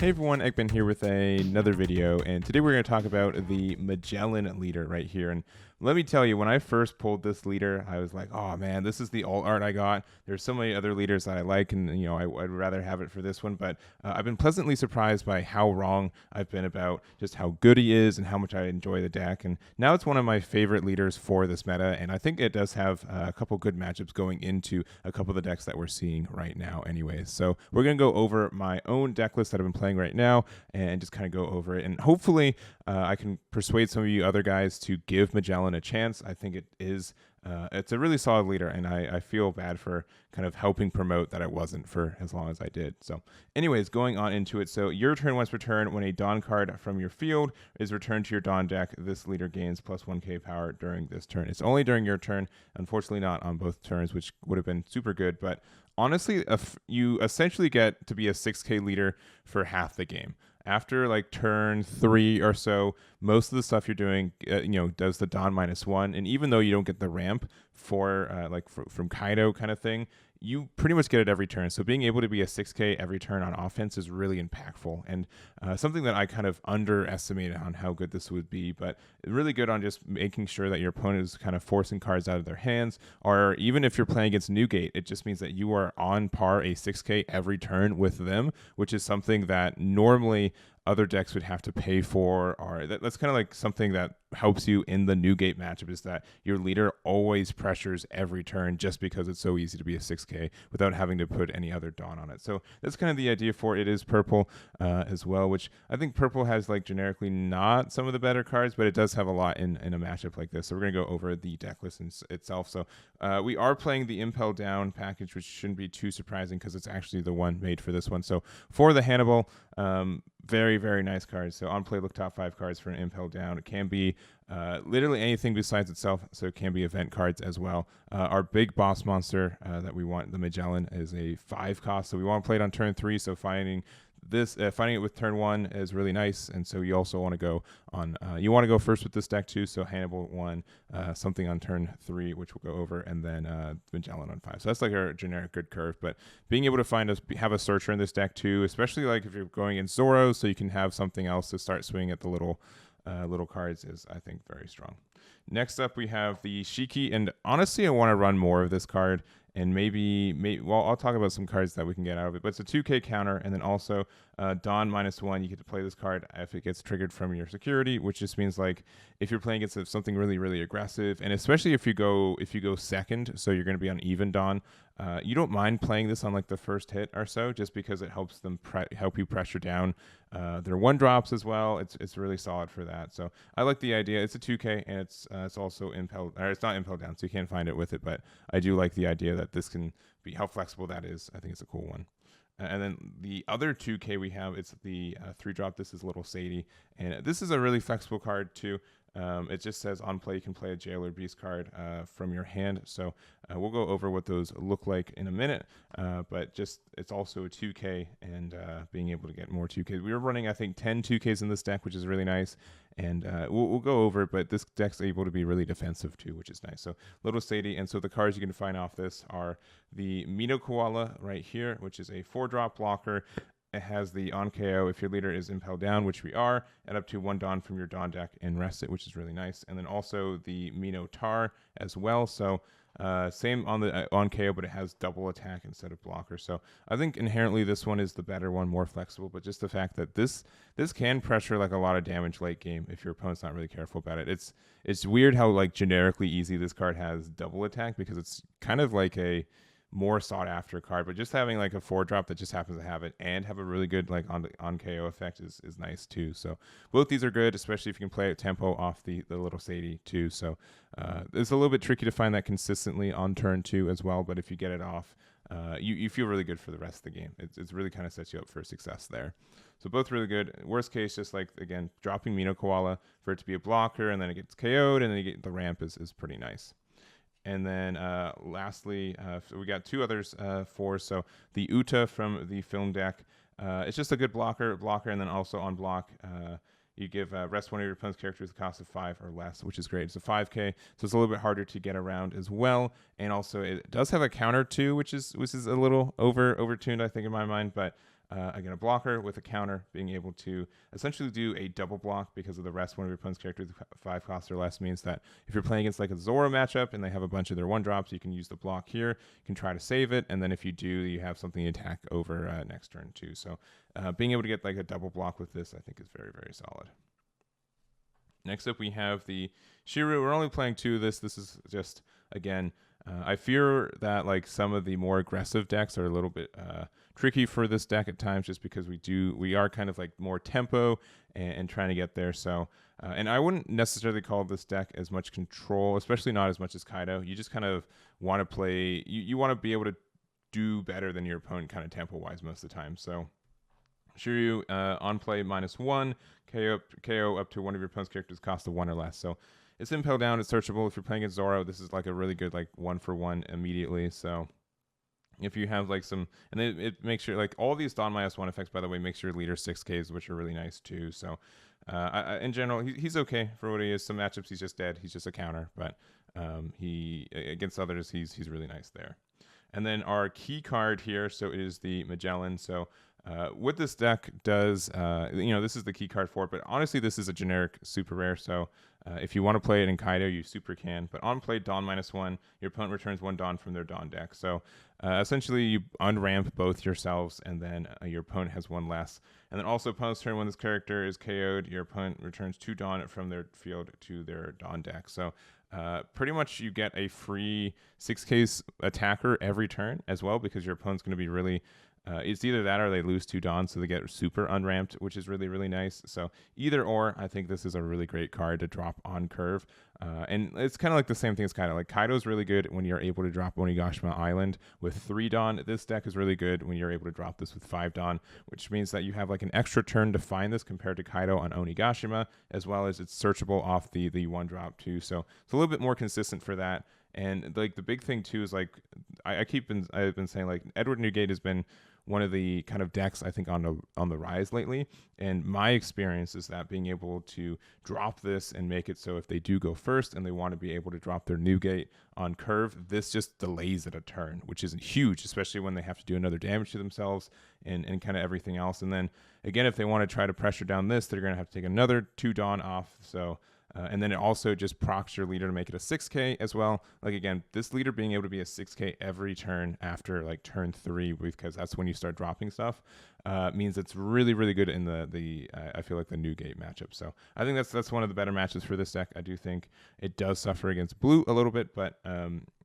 Hey everyone, Ekman here with another video, and today we're going to talk about the Magellan leader right here. And let me tell you, when I first pulled this leader, I was like, oh man, this is the alt art I got. There's so many other leaders that I like, and I'd rather have it for this one, but I've been pleasantly surprised by how wrong I've been about just how good he is and how much I enjoy the deck. And now it's one of my favorite leaders for this meta, and I think it does have a couple good matchups going into a couple of the decks that we're seeing right now anyways. So we're going to go over my own deck list that I've been playing right now and just kind of go over it. And hopefully I can persuade some of you other guys to give Magellan a chance. I think it is it's a really solid leader, and I feel bad for kind of helping promote that I wasn't for as long as I did. So anyways, going on into it. So your turn once returned, when a Dawn card from your field is returned to your Dawn deck, this leader gains plus 1k power during this turn. It's only during your turn, unfortunately not on both turns, which would have been super good, but honestly, you essentially get to be a 6k leader for half the game. After like turn 3 or so, most of the stuff you're doing, does the Dawn -1, and even though you don't get the ramp for from Kaido kind of thing, you pretty much get it every turn. So being able to be a 6k every turn on offense is really impactful, and something that I kind of underestimated on how good this would be, but really good on just making sure that your opponent is kind of forcing cards out of their hands, or even if you're playing against Newgate, it just means that you are on par a 6k every turn with them, which is something that normally other decks would have to pay for, or that's kind of like something that helps you in the Newgate matchup, is that your leader always pressures every turn just because it's so easy to be a 6k without having to put any other Dawn on it. So that's kind of the idea for it. Is purple as well, which I think purple has like generically not some of the better cards, but it does have a lot in a matchup like this. So we're going to go over the deck list itself. So we are playing the Impel Down package, which shouldn't be too surprising because it's actually the one made for this one. So for the Hannibal, very, very nice cards. So on play, look top 5 cards for an Impel Down. It can be literally anything besides itself, so it can be event cards as well. Our big boss monster that we want, the Magellan, is a 5 cost, so we want to play it on turn 3. So finding it with turn 1 is really nice, and so you also want to go on you want to go first with this deck too. So Hannibal 1, something on turn 3, which we'll go over, and then Magellan on 5. So that's like our generic good curve, but being able to have a searcher in this deck too, especially like if you're going in Zoro, so you can have something else to start swinging at the little cards, is I think very strong. Next up we have the Shiki, and honestly I want to run more of this card, and maybe I'll talk about some cards that we can get out of it, but it's a 2k counter, and then also Dawn -1, you get to play this card if it gets triggered from your security, which just means like if you're playing against something really, really aggressive, and especially if you go second, so you're going to be on even Dawn, you don't mind playing this on like the first hit or so, just because it helps them help you pressure down their 1-drops as well. It's really solid for that. So I like the idea. It's a 2k, and it's also impelled, or it's not impelled down, so you can't find it with it, but I do like the idea that this can be how flexible that is. I think it's a cool one. And then the other 2k we have, it's the 3-drop. This is Little Sadie, and this is a really flexible card too. It just says on play you can play a Jailer Beast card from your hand. So we'll go over what those look like in a minute. But just it's also a 2k, and being able to get more 2ks. We were running I think 10 2ks in this deck, which is really nice. And we'll go over it, but this deck's able to be really defensive too, which is nice. So Little Sadie, and so the cards you can find off this are the Mino Koala right here, which is a 4-drop blocker. It has the on KO if your leader is impelled down, which we are, and up to 1 Dawn from your Dawn deck and rest it, which is really nice. And then also the Mino Tar as well. So same on the on KO, but it has double attack instead of blocker. So I think inherently this one is the better one, more flexible. But just the fact that this can pressure like a lot of damage late game if your opponent's not really careful about it. It's weird how like generically easy this card has double attack, because it's kind of like a more sought after card, but just having like a 4-drop that just happens to have it and have a really good like on KO effect is nice too. So both these are good, especially if you can play at tempo off the Little Sadie too. So it's a little bit tricky to find that consistently on turn 2 as well, but if you get it off, you feel really good for the rest of the game. It's really kind of sets you up for success there. So both really good. Worst case, just like again dropping Mino Koala for it to be a blocker, and then it gets KO'd, and then you get the ramp is pretty nice. And then lastly, so we got 2 others for. So the Uta from the film deck, it's just a good blocker, and then also on block, you give rest one of your opponent's characters with a cost of 5 or less, which is great. It's a 5k, so it's a little bit harder to get around as well. And also it does have a counter too, which is a little overtuned, I think, in my mind, but again, a blocker with a counter, being able to essentially do a double block because of the rest. One of your opponent's characters with 5 costs or less means that if you're playing against like a Zoro matchup and they have a bunch of their 1-drops, you can use the block here. You can try to save it, and then if you do, you have something to attack over next turn too. So being able to get like a double block with this, I think, is very, very solid. Next up, we have the Shiru. We're only playing 2 of this. This is just, again, I fear that like some of the more aggressive decks are a little bit tricky for this deck at times, just because we are kind of like more tempo and trying to get there. So and I wouldn't necessarily call this deck as much control, especially not as much as Kaido. You just kind of want to play. You want to be able to do better than your opponent, kind of tempo wise most of the time. So Shiryu on play -1, KO up to one of your opponent's characters cost of 1 or less. So it's impel down, it's searchable. If you're playing against Zoro, this is like a really good like 1-for-1 immediately. So if you have like some, and it makes sure like all these Dawn -1 effects, by the way, makes your leader 6Ks, which are really nice too. So in general, he's okay for what he is. Some matchups he's just dead. He's just a counter, but he against others he's really nice there. And then our key card here, so it is the Magellan. So what this deck does, this is the key card for it, but honestly, this is a generic super rare. So if you want to play it in Kaido, you super can. But on play Dawn -1, your opponent returns 1 Dawn from their Dawn deck. So essentially, you unramp both yourselves, and then your opponent has 1 less. And then also, opponent's turn, when this character is KO'd, your opponent returns 2 Dawn from their field to their Dawn deck. So pretty much you get a free 6K attacker every turn as well, because your opponent's going to be really it's either that or they lose 2 Dawns, so they get super unramped, which is really, really nice. So either or, I think this is a really great card to drop on curve. And it's kind of like the same thing as Kaido. Like Kaido's really good when you're able to drop Onigashima Island with 3 Dawn. This deck is really good when you're able to drop this with 5 Dawn, which means that you have like an extra turn to find this compared to Kaido on Onigashima, as well as it's searchable off the 1-drop too. So it's a little bit more consistent for that. And like the big thing too is like I've been saying like Edward Newgate has been one of the kind of decks I think on the rise lately, and my experience is that being able to drop this and make it so if they do go first and they want to be able to drop their Newgate on curve, this just delays it a turn, which isn't huge, especially when they have to do another damage to themselves and kind of everything else. And then again, if they want to try to pressure down this, they're going to have to take another 2 Dawn off. So and then it also just procs your leader to make it a 6K as well. Like again, this leader being able to be a 6K every turn after like turn 3, because that's when you start dropping stuff, means it's really, really good in the I feel like the Newgate matchup. So I think that's one of the better matches for this deck. I do think it does suffer against blue a little bit, but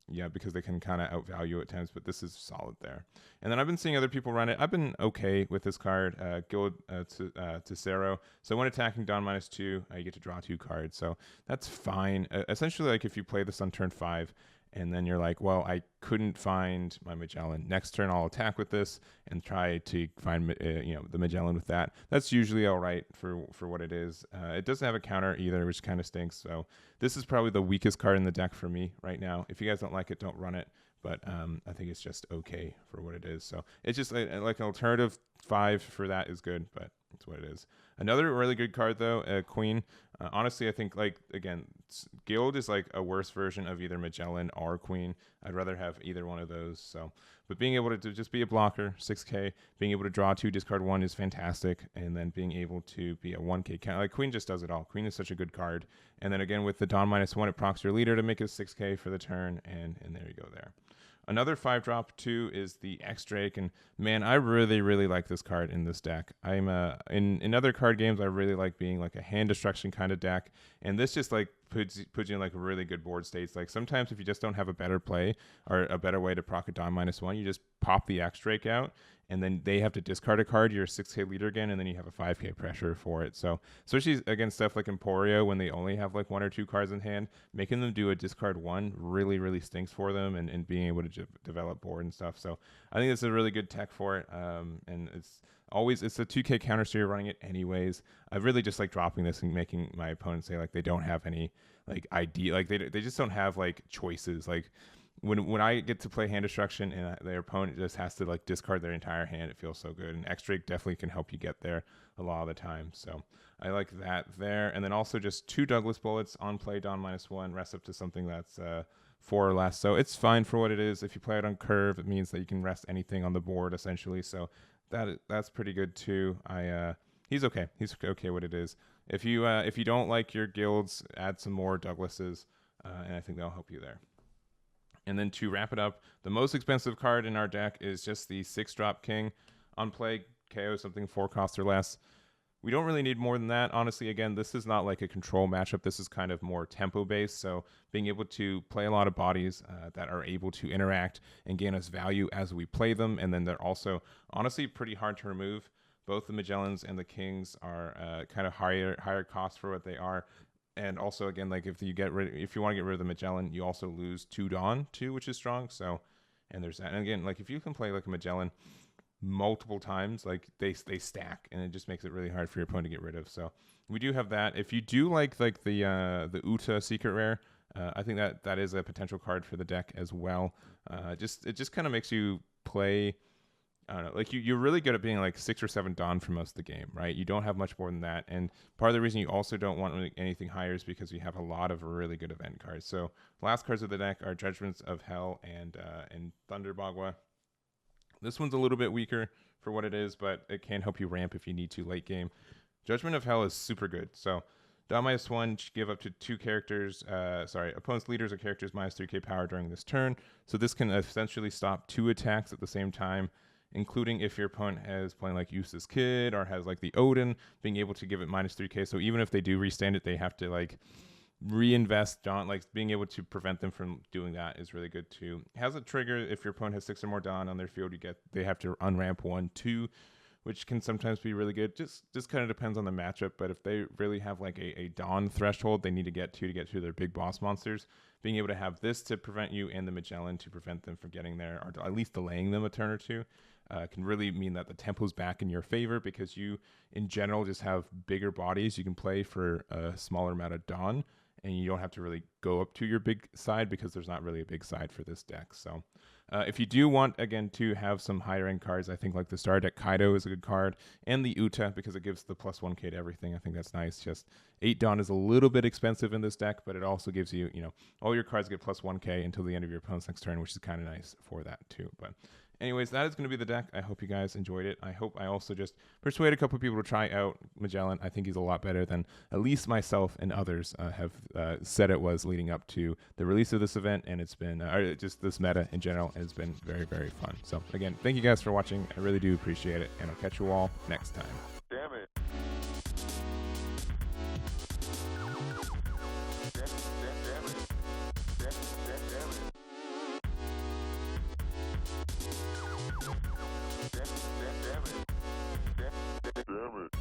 yeah, because they can kind of outvalue at times, but this is solid there. And then I've been seeing other people run it. I've been okay with this card, go to Cerro. So when attacking Dawn -2, you get to draw 2 cards. So that's fine. Essentially, like if you play this on turn 5, and then you're like, well, I couldn't find my Magellan. Next turn, I'll attack with this and try to find the Magellan with that. That's usually all right for what it is. It doesn't have a counter either, which kind of stinks. So this is probably the weakest card in the deck for me right now. If you guys don't like it, don't run it. But I think it's just okay for what it is. So it's just like an alternative 5 for that is good, but that's what it is. Another really good card though, Queen. Honestly, I think like again, Guild is like a worse version of either Magellan or Queen. I'd rather have either one of those. So, but being able to just be a blocker, 6K, being able to draw 2, discard 1 is fantastic, and then being able to be a 1K count. Like Queen just does it all. Queen is such a good card. And then again with the Dawn -1, it procs your leader to make it 6K for the turn, and there you go there. Another 5-drop too is the X-Drake, and man, I really, really like this card in this deck. I'm in other card games, I really like being like a hand destruction kind of deck, and this just like puts you in like really good board states. Like sometimes if you just don't have a better play or a better way to proc a Dawn -1, you just pop the X-Drake out, and then they have to discard a card, you're a 6K leader again, and then you have a 5K pressure for it. So especially against stuff like Emporio, when they only have like 1 or 2 cards in hand, making them do a discard 1 really, really stinks for them, and being able to develop board and stuff. So I think it's a really good tech for it, and it's a 2K counter, so you're running it anyways. I really just like dropping this and making my opponent say like they don't have any like idea, like they just don't have like choices. Like when I get to play hand destruction and their opponent just has to like discard their entire hand, it feels so good. And X-Drake definitely can help you get there a lot of the time. So I like that there. And then also just 2 Douglas bullets on play Dawn -1, rest up to something that's 4 or less. So it's fine for what it is. If you play it on curve, it means that you can rest anything on the board essentially. So That's pretty good too. He's okay. He's okay what it is. If you don't like your guilds, add some more Douglases, and I think that'll help you there. And then to wrap it up, the most expensive card in our deck is just the 6-drop King. On play, KO something 4 cost or less. We don't really need more than that. Honestly, again, this is not like a control matchup. This is kind of more tempo-based, so being able to play a lot of bodies that are able to interact and gain us value as we play them, and then they're also, honestly, pretty hard to remove. Both the Magellans and the Kings are kind of higher cost for what they are. And also, again, like if you want to get rid of the Magellan, you also lose 2 Dawn too, which is strong. So, and there's that. And again, like if you can play like a Magellan multiple times, like they stack, and it just makes it really hard for your opponent to get rid of. So we do have that. If you do like the Uta secret rare, I think that is a potential card for the deck as well. It just kind of makes you play. I don't know, like you're really good at being like 6 or 7 Dawn for most of the game, right? You don't have much more than that. And part of the reason you also don't want really anything higher is because you have a lot of really good event cards. So last cards of the deck are Judgments of Hell and Thunderbagua. This one's a little bit weaker for what it is, but it can help you ramp if you need to late game. Judgment of Hell is super good. So Dawn -1, give up to 2 characters, opponent's leaders or characters -3k power during this turn. So this can essentially stop 2 attacks at the same time, including if your opponent is playing like Eustace Kid or has like the Odin, being able to give it -3k. So even if they do restand it, they have to like reinvest Dawn. Like being able to prevent them from doing that is really good too. It has a trigger if your opponent has 6 or more Dawn on their field, they have to unramp 1/2, which can sometimes be really good. Just kind of depends on the matchup. But if they really have like a Dawn threshold they need to get to their big boss monsters, being able to have this to prevent you and the Magellan to prevent them from getting there, or at least delaying them a turn or two, can really mean that the tempo's back in your favor, because you in general just have bigger bodies you can play for a smaller amount of Dawn, and you don't have to really go up to your big side because there's not really a big side for this deck. So if you do want, again, to have some higher end cards, I think like the Star Deck Kaido is a good card, and the Uta, because it gives the +1k to everything. I think that's nice. Just 8 Dawn is a little bit expensive in this deck, but it also gives you, all your cards get +1k until the end of your opponent's next turn, which is kind of nice for that too. But anyways, that is going to be the deck. I hope you guys enjoyed it. I hope I also just persuade a couple people to try out Magellan. I think he's a lot better than at least myself and others have said it was leading up to the release of this event, and it's been just this meta in general has been very, very fun. So again, thank you guys for watching. I really do appreciate it, and I'll catch you all next time. Damn it. Damn it.